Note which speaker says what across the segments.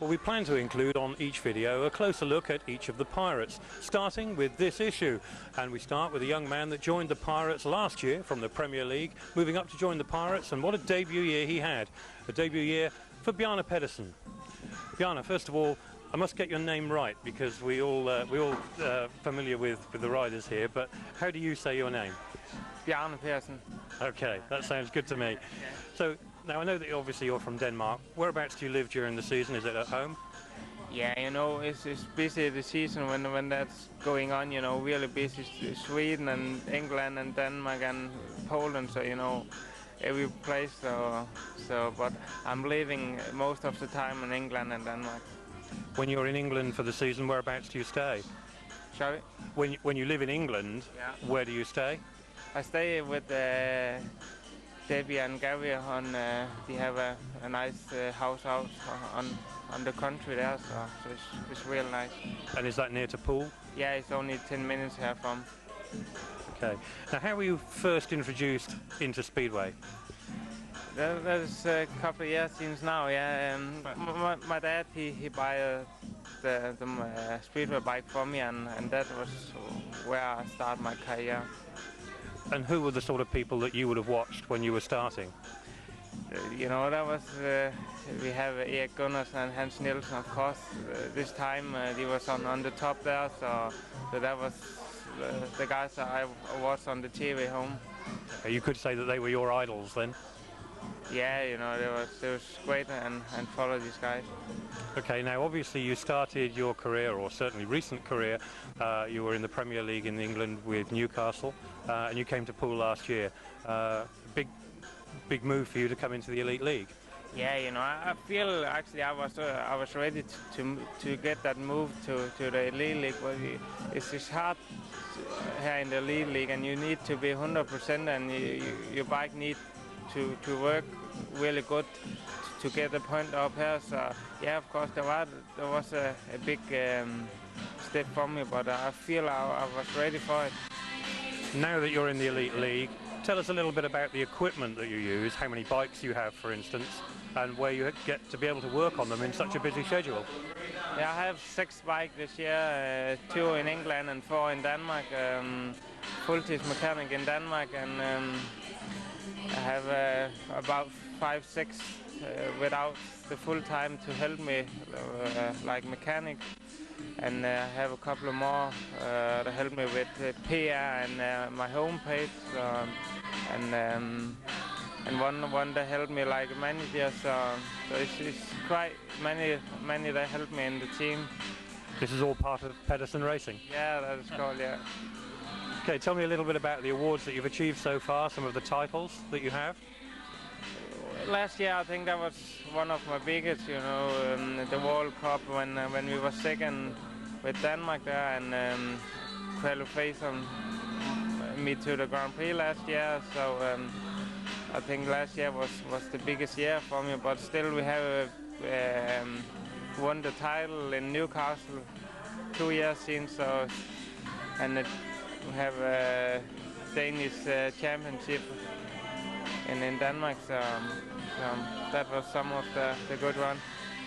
Speaker 1: Well, we plan to include on each video a closer look at each of the Pirates, starting with this issue. And we start with a young man that joined the Pirates last year from the Premier League, moving up to join the Pirates, and what a debut year he had. A debut year for Bjarne Pedersen. Bjarne, first of all, I must get your name right because we all familiar with the riders here, but how do you say your name?
Speaker 2: Bjarne Pedersen.
Speaker 1: Okay, that sounds good to me. So now I know that obviously you're from Denmark. Whereabouts do you live during the season? Is it at home?
Speaker 2: Yeah, you know, it's busy the season when that's going on, you know, really busy. Sweden and England and Denmark and Poland, so, you know, every place. But I'm living most of the time in England and Denmark.
Speaker 1: When you're in England for the season, whereabouts do you stay?
Speaker 2: Sorry?
Speaker 1: When you live in England,
Speaker 2: yeah.
Speaker 1: Where do you stay?
Speaker 2: I stay with Debbie and Gary on. They have a nice house out on the country there, so it's real nice.
Speaker 1: And is that near to Poole?
Speaker 2: Yeah, it's only 10 minutes here from.
Speaker 1: Okay. Now, how were you first introduced into Speedway?
Speaker 2: That's a couple of years since now, yeah. My dad, he buy the Speedway bike for me, and that was where I started my career.
Speaker 1: And who were the sort of people that you would have watched when you were starting?
Speaker 2: You know, that was, we have Erik Gunners and Hans Nielsen, of course. This time he was on the top there, so that was the guys that I watched on the TV home.
Speaker 1: You could say that they were your idols then?
Speaker 2: Yeah, you know, it was great and follow these guys.
Speaker 1: Okay, now obviously you started your career, or certainly recent career, you were in the Premier League in England with Newcastle, and you came to Poole last year. Big move for you to come into the Elite League.
Speaker 2: Yeah, you know, I feel actually I was ready to get that move to the Elite League. But it's hard here in the Elite League, and you need to be 100%, and your bike needs to work really good to get the point up here. So yeah, of course there was a big step for me, but I feel I was ready for it.
Speaker 1: Now that you're in the Elite League, tell us a little bit about the equipment that you use, how many bikes you have, for instance, and where you get to be able to work on them in such a busy schedule.
Speaker 2: Yeah, I have 6 bikes this year, 2 in England and 4 in Denmark. Full-time mechanic in Denmark, and I have about 5-6 without the full time to help me, like mechanic, and I have a couple of more to help me with PR and my homepage, and one that helped me like manager. So it's quite many that help me in the team.
Speaker 1: This is all part of Pedersen Racing?
Speaker 2: Yeah, that is called, yeah.
Speaker 1: Okay, tell me a little bit about the awards that you've achieved so far, some of the titles that you have.
Speaker 2: Last year I think that was one of my biggest, you know, the World Cup when we were second with Denmark there, and qualification me to the Grand Prix last year. So I think last year was the biggest year for me, but still we have won the title in Newcastle 2 years since, so, and we have a Danish championship in Denmark, so that was some of the good one.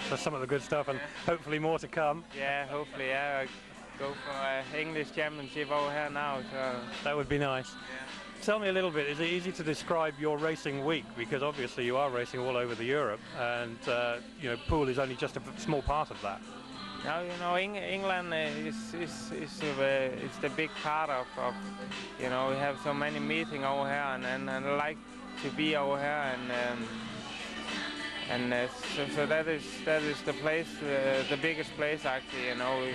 Speaker 1: So some of the good stuff, and hopefully more to come.
Speaker 2: Yeah, hopefully, yeah. I go for English championship over here now, so
Speaker 1: that would be nice.
Speaker 2: Yeah.
Speaker 1: Tell me a little bit, is it easy to describe your racing week? Because obviously you are racing all over the Europe, and you know, Poole is only just a small part of that.
Speaker 2: Now, you know, England is the big part of, you know, we have so many meetings over here, and I like to be over here, so that is the place, the biggest place actually. You know,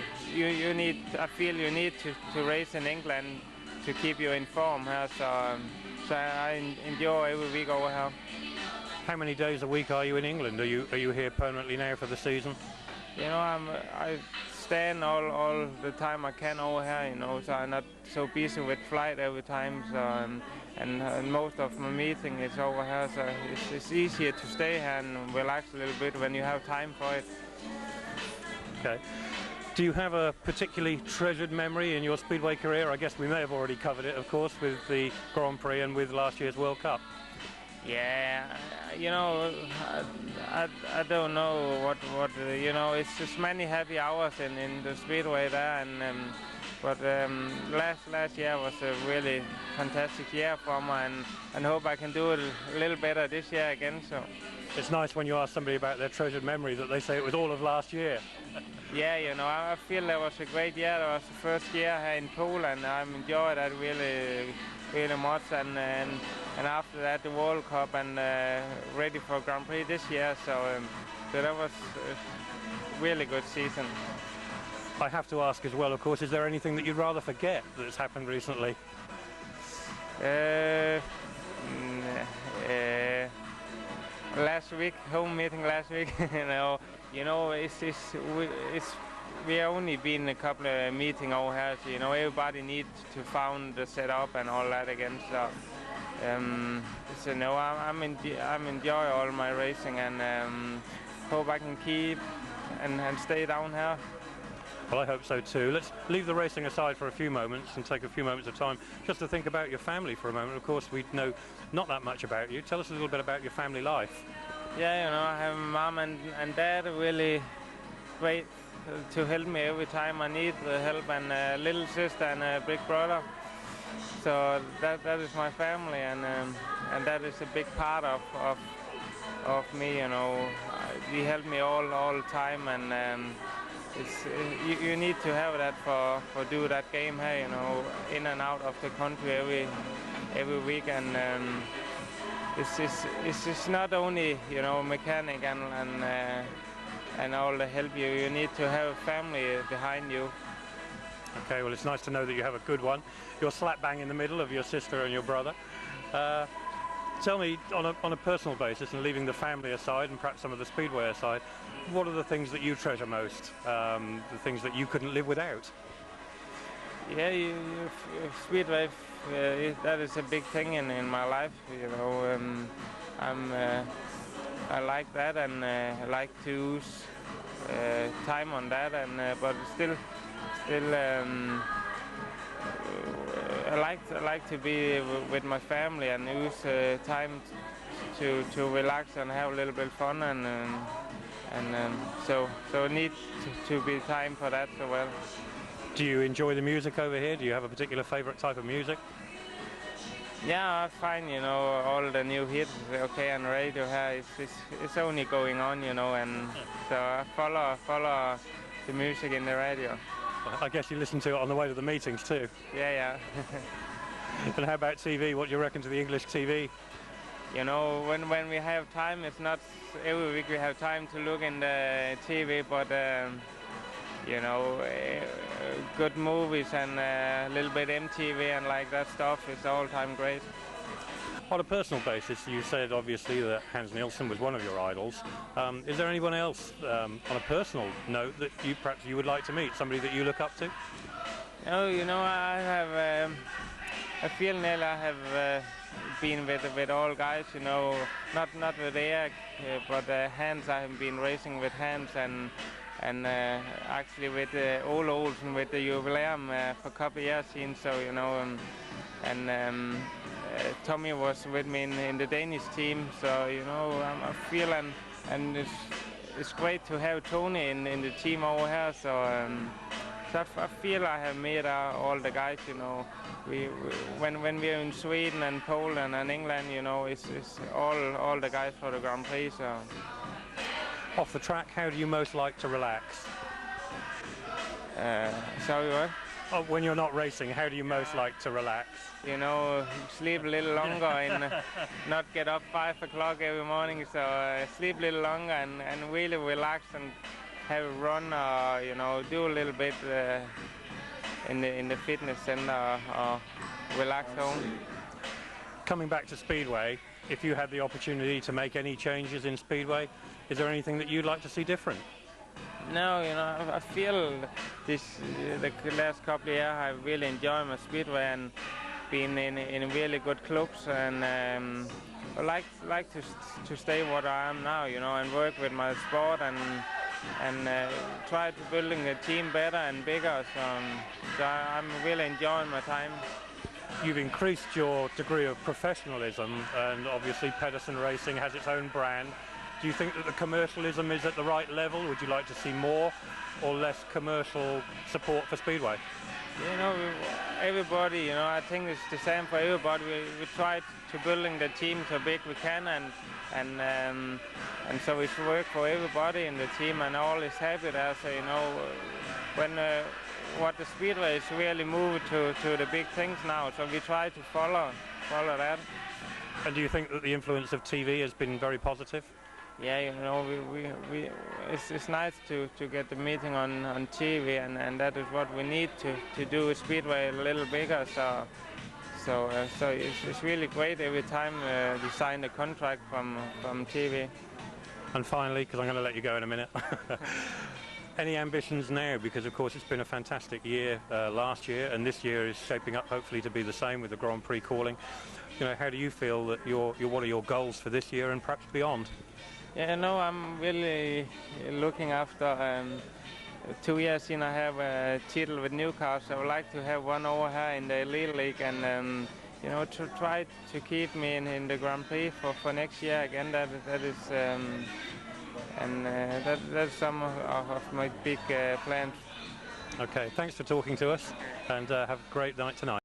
Speaker 2: I feel you need to race in England to keep you informed here. So I enjoy every week over here.
Speaker 1: How many days a week are you in England? Are you here permanently now for the season?
Speaker 2: You know, I stand all the time I can over here, you know, so I'm not so busy with flight every time, so and most of my meeting is over here, so it's easier to stay here and relax a little bit when you have time for it.
Speaker 1: Okay. Do you have a particularly treasured memory in your Speedway career? I guess we may have already covered it, of course, with the Grand Prix and with last year's World Cup.
Speaker 2: Yeah, you know, I don't know what you know. It's just many happy hours in the speedway there, and but last year was a really fantastic year for me, and hope I can do it a little better this year again. So
Speaker 1: It's nice when you ask somebody about their treasured memory that they say it was all of last year.
Speaker 2: yeah, you know, I feel that was a great year. That was the first year here in Poole, and I enjoyed that really much. And after that, the World Cup, and ready for Grand Prix this year. So that was a really good season.
Speaker 1: I have to ask as well, of course, is there anything that you'd rather forget that's happened recently?
Speaker 2: Last week, home meeting last week, you know, we only been a couple of meeting over here, so, you know, everybody needs to find the setup and all that again. So no, I'm enjoy all my racing, and hope I can keep and stay down here.
Speaker 1: Well, I hope so too. Let's leave the racing aside for a few moments and take a few moments of time just to think about your family for a moment. Of course, we know not that much about you. Tell us a little bit about your family life.
Speaker 2: Yeah, you know, I have mom and dad really great to help me every time I need the help, and a little sister and a big brother. So that is my family, and that is a big part of me. You know, they help me all the time, and it's you need to have that for do that game here. You know, in and out of the country every week, and it's just not only, you know, mechanic and all the help you need to have a family behind you.
Speaker 1: Okay, well, it's nice to know that you have a good one. You're slap bang in the middle of your sister and your brother. Tell me, on a personal basis, and leaving the family aside and perhaps some of the speedway aside, what are the things that you treasure most? The things that you couldn't live without?
Speaker 2: Yeah, speedway, that is a big thing in my life. You know, I like that, and I like to use time on that, and but still. I like to be with my family and use time to relax and have a little bit of fun, and so need to be time for that as well.
Speaker 1: Do you enjoy the music over here? Do you have a particular favorite type of music?
Speaker 2: Yeah, I find, you know, all the new hits okay on radio here. It's only going on, you know, and so I follow the music in the radio.
Speaker 1: I guess you listen to it on the way to the meetings too.
Speaker 2: Yeah.
Speaker 1: And how about TV? What do you reckon to the English TV?
Speaker 2: You know, when we have time, it's not every week we have time to look in the TV, but you know, good movies and a little bit MTV and like that stuff is all time great.
Speaker 1: On a personal basis, you said obviously that Hans Nielsen was one of your idols. Is there anyone else, on a personal note, that perhaps you would like to meet? Somebody that you look up to?
Speaker 2: Oh, you know, I have. I feel Neil, I have been with all guys. You know, not with Erik, but Hans. I have been racing with Hans, and actually with Ole Olsen with the Jubileum for a couple of years since. So, you know, and Tommy was with me in the Danish team, so, you know, I feel and it's great to have Tony in the team over here. So, so I feel I have met all the guys. You know, when we're in Sweden and Poland and England, you know, it's all the guys for the Grand Prix. So.
Speaker 1: Off the track, how do you most like to relax?
Speaker 2: Sorry, what?
Speaker 1: Oh, when you're not racing, how do you most like to relax?
Speaker 2: You know, sleep a little longer and not get up 5 o'clock every morning. So sleep a little longer and really relax and have a run, or, you know, do a little bit in the fitness center, or relax home.
Speaker 1: Coming back to Speedway, if you had the opportunity to make any changes in Speedway, is there anything that you'd like to see different?
Speaker 2: No, you know, I feel the last couple of years I really enjoyed my Speedway and been in really good clubs, and I like to stay what I am now, you know, and work with my sport and try to building a team better and bigger. So I'm really enjoying my time.
Speaker 1: you've increased your degree of professionalism, and obviously Pedersen Racing has its own brand. Do you think that the commercialism is at the right level? Would you like to see more or less commercial support for Speedway?
Speaker 2: You know, everybody, you know, I think it's the same for everybody. We try to building the team so big we can, and so it's work for everybody in the team, and all is happy there. So, you know, when what the Speedway is really moved to the big things now, so we try to follow that.
Speaker 1: And do you think that the influence of TV has been very positive?
Speaker 2: Yeah, you know, it's nice to get the meeting on TV, and that is what we need to do with Speedway a little bigger. So it's really great every time we sign a contract from TV.
Speaker 1: And finally, because I'm going to let you go in a minute, any ambitions now? Because of course it's been a fantastic year last year, and this year is shaping up hopefully to be the same with the Grand Prix calling. You know, how do you feel that what are your goals for this year and perhaps beyond?
Speaker 2: Yeah, no, I'm really looking after 2 years since I have a title with Newcastle. I would like to have one over here in the Elite League, and you know, to try to keep me in the Grand Prix for next year again. That is that's some of my big plans.
Speaker 1: Okay, thanks for talking to us, and have a great night tonight.